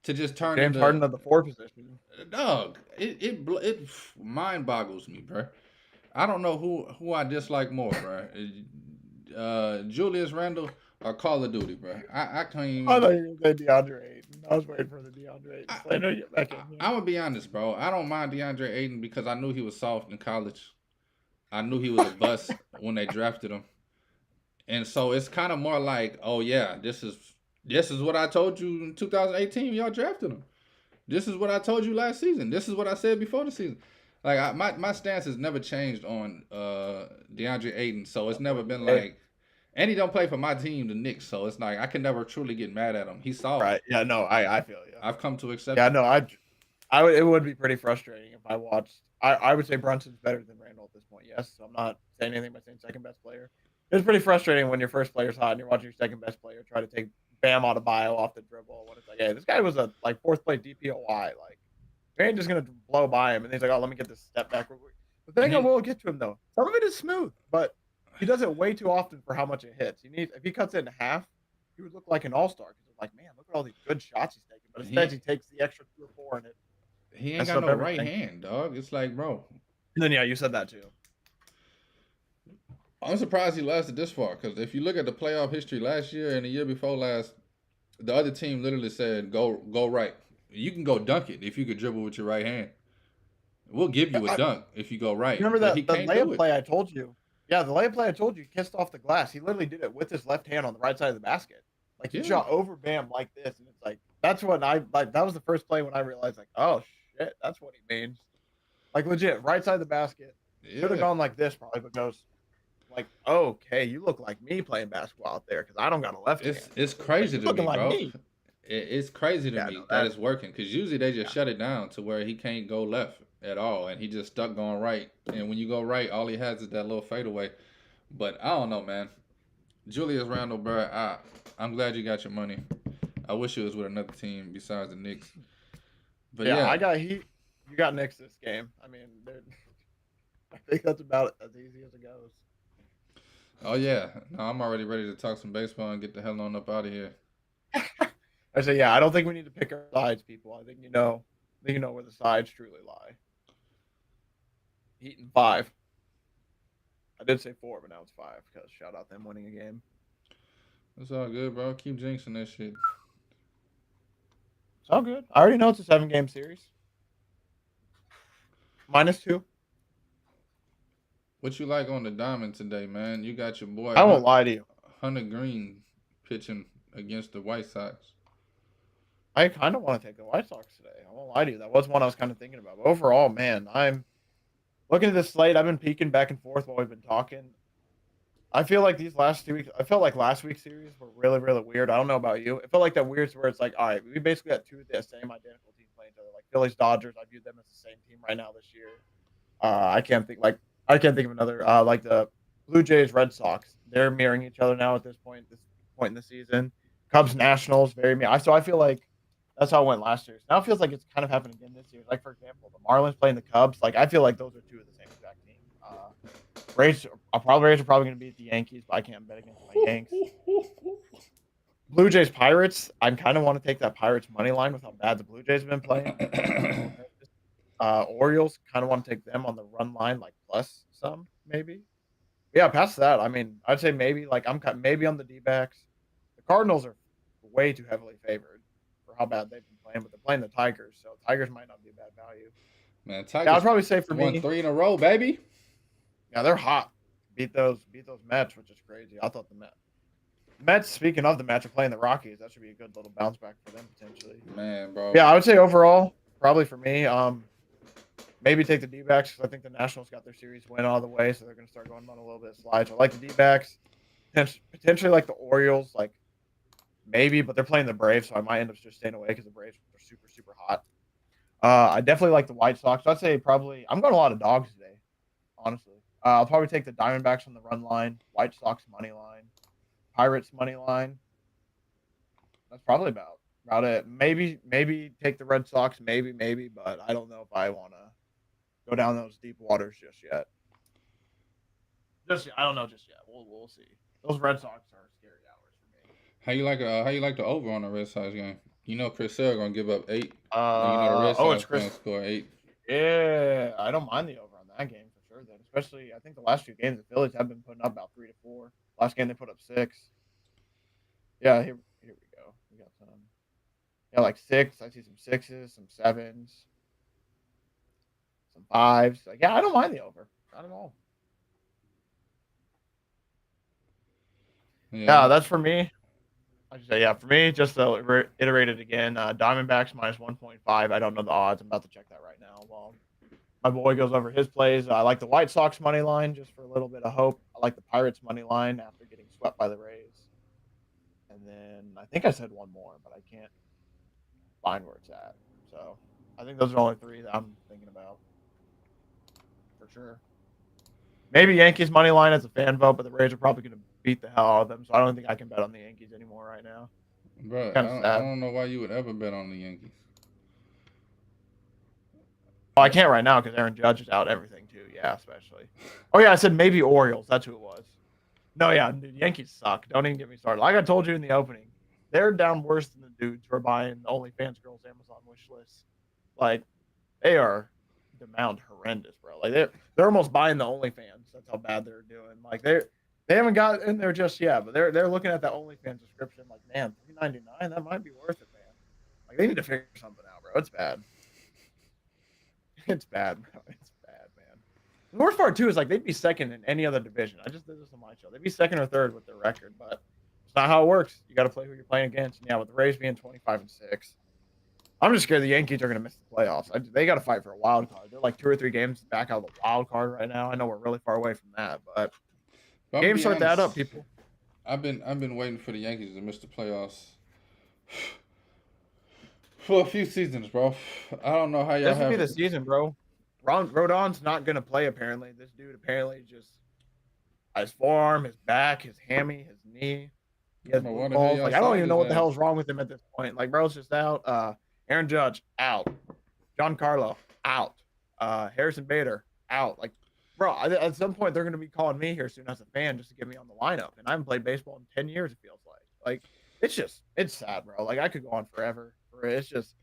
to just turn James into Harden of the 4 position. dog? It mind boggles me, bro. I don't know who I dislike more, bro. Julius Randle or Call of Duty, bro. I can't I even. thought you were going to say DeAndre Ayton. I was waiting for the DeAndre Ayton. I, So I know you get back in here. I'm gonna be honest, bro. I don't mind DeAndre Ayton because I knew he was soft in college. I knew he was a bust when they drafted him, and so it's kind of more like, oh yeah, this is what I told you in 2018 when y'all drafted him. This is what I told you last season. This is what I said before the season. Like my stance has never changed on DeAndre Ayton, so it's never been like, and he don't play for my team, the Knicks, so it's like I can never truly get mad at him. He's soft. Right. Yeah, no, I feel you. I've come to accept. Yeah, it. no, it would be pretty frustrating if I watched. I would say Brunson's better than Randall at this point. Yes, so I'm not saying anything by saying second best player. It's pretty frustrating when your first player's hot and you're watching your second best player try to take Bam Adebayo off the dribble when it's like, hey, this guy was a like fourth place DPOY. Like, we ain't just gonna blow by him. And he's like, oh, let me get this step back. The thing I will get to him though, some of it is smooth, but he does it way too often for how much it hits. If he cuts it in half, he would look like an all-star because it's like, man, look at all these good shots he's taking. But instead, he takes the extra 2 or 4 and it He ain't messes got up no right everything. hand, dog. It's like, bro, And then yeah, you said that too. I'm surprised he lasted this far because if you look at the playoff history last year and the year before last, the other team literally said, go right. You can go dunk it if you could dribble with your right hand. We'll give you a dunk if you go right. Remember But that he the can't do layup it. play I told you? Yeah, the layup play I told you kissed off the glass. He literally did it with his left hand on the right side of the basket. Like he Yeah. shot over Bam like this, and it's like that's what I like. That was the first play when I realized, like, oh shit, that's what he means. Like legit, right side of the basket. Should have Yeah. gone like this probably, but goes like, okay, you look like me playing basketball out there because I don't got a left hand. It's Like, crazy you to looking me, like bro. me. It's crazy to Yeah, me no, that it's working because usually they just yeah. shut it down to where he can't go left at all, and he just stuck going right. And when you go right, all he has is that little fadeaway. But I don't know, man. Julius Randle, bro. I'm glad you got your money. I wish it was with another team besides the Knicks. But Yeah, yeah, I got Heat. You got Knicks this game. I mean, I think that's about as easy as it goes. oh yeah. No, I'm already ready to talk some baseball and get the hell on up out of here. I say, yeah, I don't think we need to pick our sides, people. I think you know where the sides truly lie. Heat in 5. I did say 4, but now it's 5 because shout out them winning a game. It's all good, bro. Keep jinxing that shit. It's all good. I already know it's a 7-game series. -2. What you like on the diamond today, man? You got your boy I won't lie to you. Hunter Green pitching against the White Sox. I kind of want to take the White Sox today. I won't lie to you. That was one I was kind of thinking about. But overall, man, I'm looking at this slate. I've been peeking back and forth while we've been talking. I feel like these last 2 weeks, I felt like last week's series were really, really weird. I don't know about you. It felt like that weird where it's like, all right, we basically got 2 of the same identical teams playing each other. Like Phillies, Dodgers. I view them as the same team right now this year. I can't think of another like the Blue Jays, Red Sox. They're mirroring each other now at this point in the season. Cubs, Nationals, so I feel like that's how it went last year. So now it feels like it's kind of happened again this year. Like for example, the Marlins playing the Cubs. Like I feel like those are 2 of the same exact team. Rays are probably going to beat the Yankees, but I can't bet against my Yanks. Blue Jays, Pirates. I kind of want to take that Pirates money line with how bad the Blue Jays have been playing. Orioles, kind of want to take them on the run line, like plus some maybe. Yeah, past that, I mean, I'd say maybe like I'm maybe on the D-backs. The Cardinals are way too heavily favored for how bad they've been playing, but they're playing the Tigers, so Tigers might not be a bad value. Man, Yeah, I'd Tigers probably say for won me, 3 in a row, baby. yeah, they're hot. Beat those Mets, which is crazy. I thought the Mets. Speaking of the Mets, are playing the Rockies. That should be a good little bounce back for them potentially. Man, bro. Yeah, I would say overall, probably for me, maybe take the D-backs because I think the Nationals got their series win all the way, so they're going to start going on a little bit of slides. So I like the D-backs, potentially like the Orioles, like maybe, but they're playing the Braves, so I might end up just staying away because the Braves are super, super hot. I definitely like the White Sox. I'd say probably I'm going a lot of dogs today, honestly. I'll probably take the Diamondbacks on the run line, White Sox money line, Pirates money line. That's probably about it. Maybe take the Red Sox, maybe, but I don't know if I want to go down those deep waters just yet. I don't know just yet. We'll see. Those Red Sox are scary hours for me. How you like the over on the Red Sox game? You know Chris Sale gonna give up 8. And you know the Red It's Sox Chris. gonna score 8. Yeah, I don't mind the over on that game for sure. Then, especially I think the last 2 games the Phillies have been putting up about 3 to 4. Last game they put up 6. Yeah, here we go. We got some. Yeah, like 6. I see some 6s, some 7s, some 5s. Like, yeah, I don't mind the over. Not at all. Yeah, that's for me. I should say, yeah, for me, just to reiterate it again, Diamondbacks minus 1.5. I don't know the odds. I'm about to check that right now. While my boy goes over his plays, I like the White Sox money line just for a little bit of hope. I like the Pirates money line after getting swept by the Rays. And then I think I said one more, but I can't find where it's at. So I think those are only 3 that I'm thinking about for sure. Maybe Yankees money line as a fan vote, but the Rays are probably going to beat the hell out of them. So I don't think I can bet on the Yankees anymore right now. Bro, Kind of I sad. don't know why you would ever bet on the Yankees. Oh, I can't right now because Aaron Judge is out everything too. Yeah, especially. Oh yeah, I said maybe Orioles. That's who it was. No, yeah, dude, Yankees suck. Don't even get me started. Like I told you in the opening, they're down worse than the dudes who are buying the OnlyFans girls Amazon wish lists. Like they are demand horrendous, bro. Like they're almost buying the OnlyFans. That's how bad they're doing. Like they haven't got in there just yet, but they're looking at that OnlyFans subscription like, man, $3.99, that might be worth it, man. Like they need to figure something out, bro. It's bad. It's bad, bro. It's bad, man. The worst part too is like they'd be second in any other division. I just did this on my show. They'd be second or third with their record, but it's not how it works. You got to play who you're playing against. And yeah, with the Rays being 25-6, I'm just scared the Yankees are going to miss the playoffs. They got to fight for a wild card. They're like 2 or 3 games back out of the wild card right now. I know we're really far away from that, but games start to add up, people. I've been waiting for the Yankees to miss the playoffs for a few seasons, bro. I don't know how y'all This would be the season, bro. Rodon's not going to play, apparently. This dude apparently just his forearm, his back, his hammy, his knee. He has balls. Like, I don't even know what the hell is wrong with him at this point. Like, bro's just out. Aaron Judge, out. Giancarlo, out. Harrison Bader, out. Like, bro, at some point, they're going to be calling me here soon as a fan just to get me on the lineup. And I haven't played baseball in 10 years, it feels like. Like, it's sad, bro. Like, I could go on forever. It's just,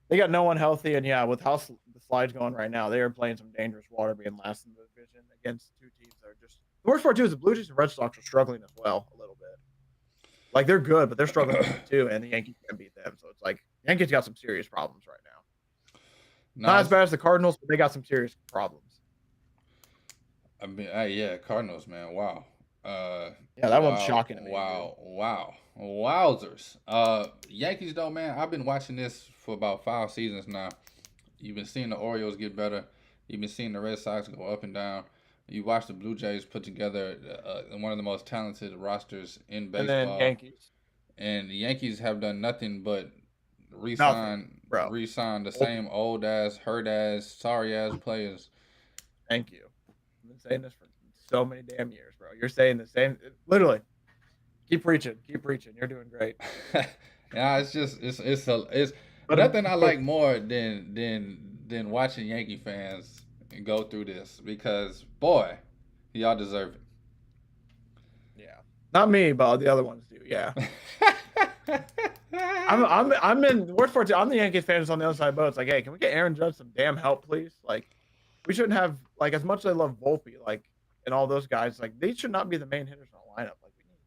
they got no one healthy. And yeah, with how the slide's going right now, they are playing some dangerous water being last in the division against 2 teams that are just, the worst part too is the Blue Jays and Red Sox are struggling as well a little bit. Like they're good, but they're struggling too, and the Yankees can't beat them. So it's like Yankees got some serious problems right now. Not as bad as the Cardinals, but they got some serious problems. I mean, yeah, Cardinals, man. Wow. Yeah, that one's shocking to me. Wow. Wowzers. Yankees, though, man. I've been watching this for about 5 seasons now. You've been seeing the Orioles get better. You've been seeing the Red Sox go up and down. You watch the Blue Jays put together one of the most talented rosters in baseball. And then Yankees. And the Yankees have done nothing but re-sign the same old ass, hurt ass, sorry ass players. Thank you. I've been saying this for so many damn years, bro. You're saying the same. Literally. Keep preaching. You're doing great. Yeah, it's nothing I like more than watching Yankee fans go through this because boy, y'all deserve it. Yeah, not me, but the other ones do. Yeah. I'm in the worst part too. I'm the Yankees fans on the other side of the boat. It's like, hey, can we get Aaron Judge some damn help, please? Like, we shouldn't have like as much as I love Volpe, like, and all those guys, like they should not be the main hitters in the lineup. Like we need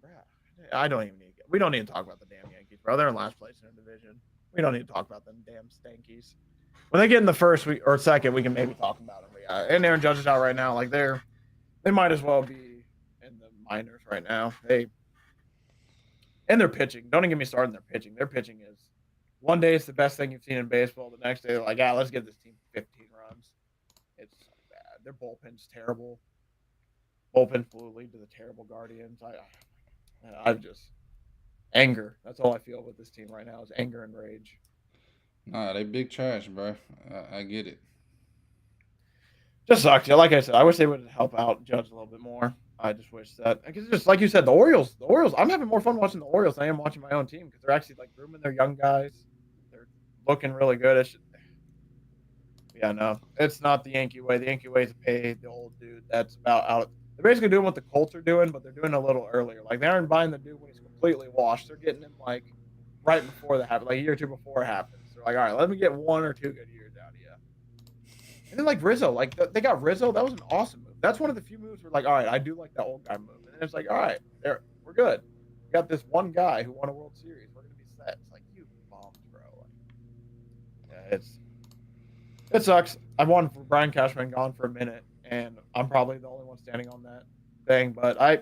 bruh. I don't even need. We don't need to talk about the damn Yankees, bro. They're in last place in their division. We don't need to talk about them damn Stankies. When they get in the first or second, we can maybe talk about them. Yeah, and Aaron Judge is out right now. Like they might as well be in the minors right now. And their pitching. Don't even get me started on their pitching. Their pitching is one day it's the best thing you've seen in baseball. The next day they're like, let's give this team 15 runs. It's so bad. Their bullpen's terrible. Bullpen flew lead to the terrible Guardians. I just anger. That's all I feel with this team right now is anger and rage. Nah, they big trash, bro. I get it. Just sucks. Yeah, like I said, I wish they would help out Judge a little bit more. I just wish that because just like you said, the Orioles. The Orioles. I'm having more fun watching the Orioles than I am watching my own team because they're actually like grooming their young guys. They're looking really good. Yeah, no, it's not the Yankee way. The Yankee way is to pay the old dude that's about out. They're basically doing what the Colts are doing, but they're doing it a little earlier. Like they aren't buying the dude when he's completely washed. They're getting him like right before that happens, like a year or two before it happens. They're like, all right, let me get 1 or 2 good years out of you. And then like Rizzo, like they got Rizzo. That was an awesome move. That's one of the few moves where like, all right, I do like that old guy move. And it's like, all right, there, we're good. We got this one guy who won a World Series. We're gonna be set. It's like you bombed, bro. Like, yeah, it sucks. I've wanted for Brian Cashman gone for a minute, and I'm probably the only one standing on that thing. But I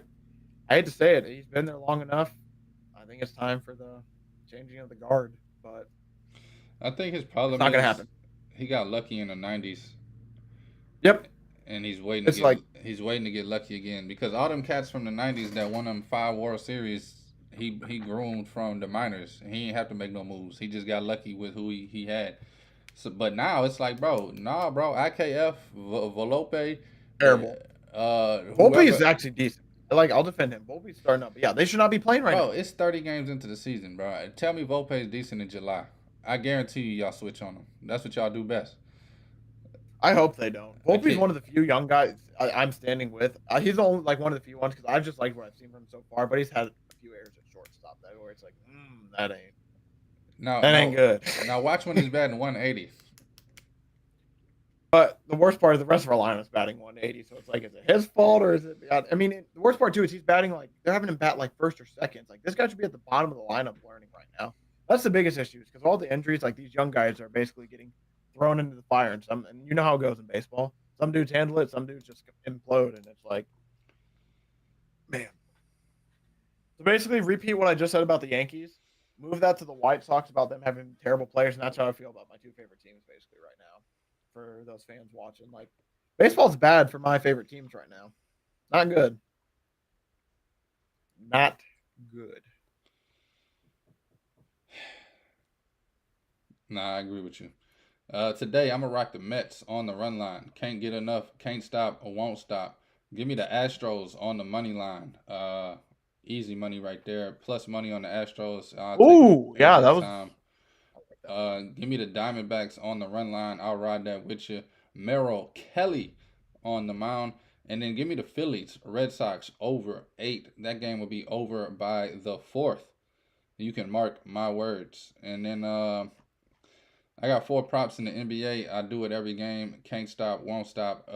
hate to say it. He's been there long enough. I think it's time for the changing of the guard. But I think his it's problem not gonna is happen. he got lucky in the '90s, Yep. and It's like he's waiting to get lucky again because all them cats from the '90s that won them 5 World Series, he groomed from the minors. He didn't have to make no moves. He just got lucky with who he had. So, but now it's like, bro, nah, bro, IKF, Volpe, terrible. Volpe is whoever, actually decent. Like I'll defend him. Volpe's starting up. But yeah, they should not be playing right bro, now. it's 30 games into the season, bro. Tell me Volpe is decent in July. I guarantee you, y'all switch on him. That's what y'all do best. I hope they don't. I Volpe's can't. one of the few young guys I'm standing with. He's the only like one of the few ones because I've just liked what I've seen from him so far. But he's had a few errors at shortstop that where it's like, No, that ain't no. good. Now watch when he's batting 180. But the worst part is the rest of our line is batting 180. So it's like, is it his fault or is it? I mean, the worst part too is he's batting like they're having him bat like first or second. Like this guy should be at the bottom of the lineup learning right now. That's the biggest issue because all the injuries, like these young guys are basically getting thrown into the fire. And you know how it goes in baseball. Some dudes handle it, some dudes just implode, and it's like, man. So basically, repeat what I just said about the Yankees. Move that to the White Sox about them having terrible players, and that's how I feel about my two favorite teams basically right now. For those fans watching, like baseball's bad for my favorite teams right now. Not good. Not good. Nah, I agree with you. Today I'm gonna rock the Mets on the run line. Can't get enough. Can't stop or won't stop. Give me the Astros on the money line. Easy money right there. Plus money on the Astros. I'll take it Ooh, yeah, every that was. time. Give me the Diamondbacks on the run line. I'll ride that with you. Merrill Kelly on the mound. And then give me the Phillies, Red Sox over 8. That game will be over by the 4th. You can mark my words. And then I got 4 props in the NBA. I do it every game. Can't stop, won't stop.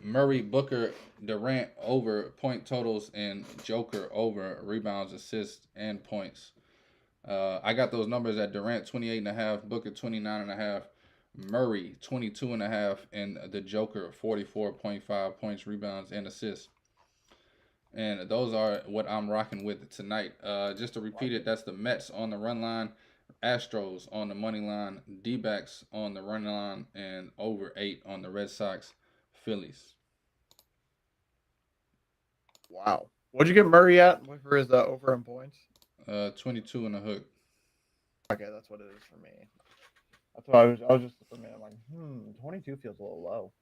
Murray, Booker, Durant over point totals, and Joker over rebounds, assists, and points. I got those numbers at Durant 28.5, Booker 29.5, Murray 22.5, and the Joker 44.5 points, rebounds, and assists. And those are what I'm rocking with tonight. Just to repeat it, that's the Mets on the run line, Astros on the money line, D backs on the run line, and over 8 on the Red Sox, Phillies. Wow. What'd you get Murray at for his over in points? 22 in the hook. Okay, that's what it is for me. That's what I was just for a minute. I'm like, 22 feels a little low,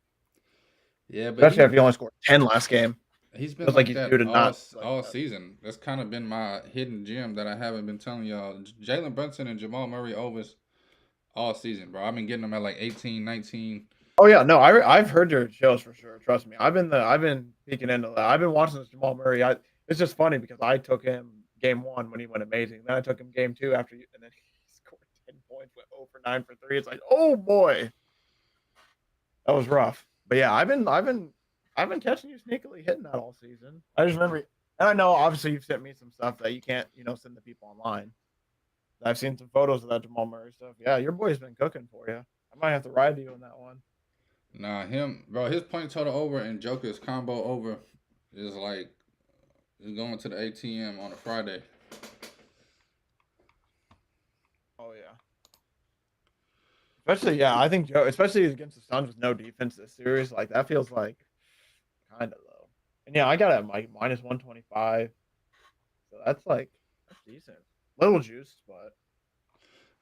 Yeah, but especially if he only scored 10 last game. he's been Feels like like he's that due to not like all that. season. That's kind of been my hidden gem that I haven't been telling y'all. Jalen Brunson and Jamal Murray overs all season, bro. I've been getting them at like 18, 19. Oh yeah, no, I've heard your shows for sure. Trust me, I've been peeking into that. I've been watching this Jamal Murray. It's just funny because I took him game one when he went amazing. Then I took him game two after, and then he scored 10 points, went 0 for 9 for 3. It's like, oh boy, that was rough. But yeah, I've been catching you sneakily hitting that all season. I just remember, and I know obviously you've sent me some stuff that you can't send the people online. I've seen some photos of that Jamal Murray stuff. Yeah, your boy's been cooking for you. I might have to ride you on that one. Nah, him, bro. His point total over and Joker's combo over is like is going to the ATM on a Friday. Oh yeah. Especially, yeah, I think Joe, especially against the Suns with no defense this series, like that feels like kind of low. And yeah, I got it at like minus 125. So that's decent. Little juice, but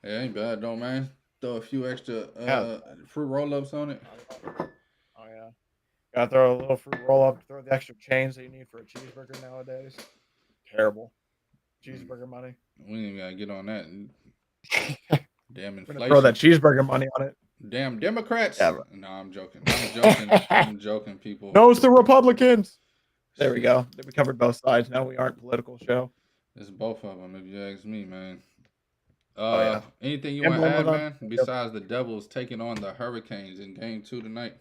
Yeah, ain't bad though, man. Throw a few extra Yeah. fruit roll-ups on it. Oh yeah. Gotta throw a little fruit roll up, throw the extra chains that you need for a cheeseburger nowadays. Terrible. Cheeseburger money. We ain't even gotta get on that. Damn I'm gonna throw that inflation. cheeseburger money on it. Damn Democrats. Yeah, bro. No, I'm joking. I'm joking. I'm joking, people. No, it's the Republicans. There we go. We covered both sides. Now we aren't a political show. It's both of them, if you ask me, man. Oh yeah. Anything you And want to add, Ramadan. man? Besides the Devils taking on the Hurricanes in Game 2 tonight.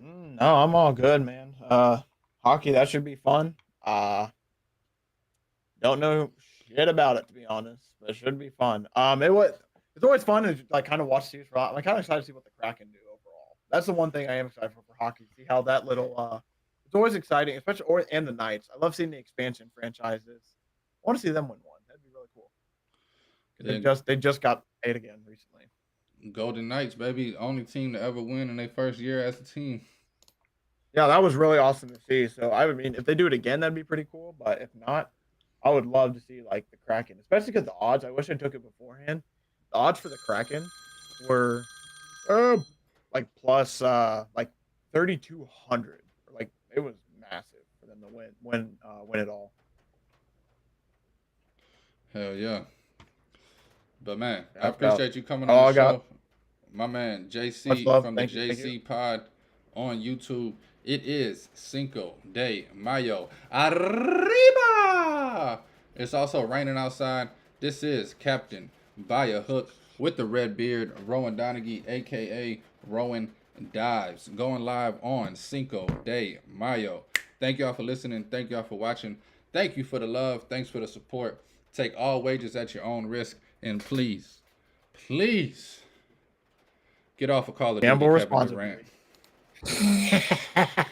No, I'm all good, man. Hockey, that should be fun. Don't know shit about it, to be honest, but it should be fun. It's always fun to like kind of watch these. I'm kind of excited to see what the Kraken do overall. That's the one thing I am excited for hockey. See how that little. It's always exciting, especially and the Knights. I love seeing the expansion franchises. I want to see them win one. That'd be really cool. 'Cause they just got paid again recently. Golden Knights, baby, only team to ever win in their first year as a team. Yeah, that was really awesome to see. So I mean, if they do it again, that'd be pretty cool. But if not, I would love to see like the Kraken, especially because the odds. I wish I took it beforehand. The odds for the Kraken were like plus like 3,200. Like it was massive for them to win it all. Hell yeah. But man, I That's about appreciate you coming all on I the got. show. My man Much JC love. from the Thank you. JC Pod on YouTube. It is Cinco de Mayo. Arriba! It's also raining outside. This is Captain by a Hook with the red beard, Rowan Donaghy, aka Rowan Dives, going live on Cinco de Mayo. Thank y'all for listening. Thank y'all for watching. Thank you for the love. Thanks for the support. Take all wagers at your own risk. And please, get off of Call of Duty, Gamble Kevin responsibly. Durant.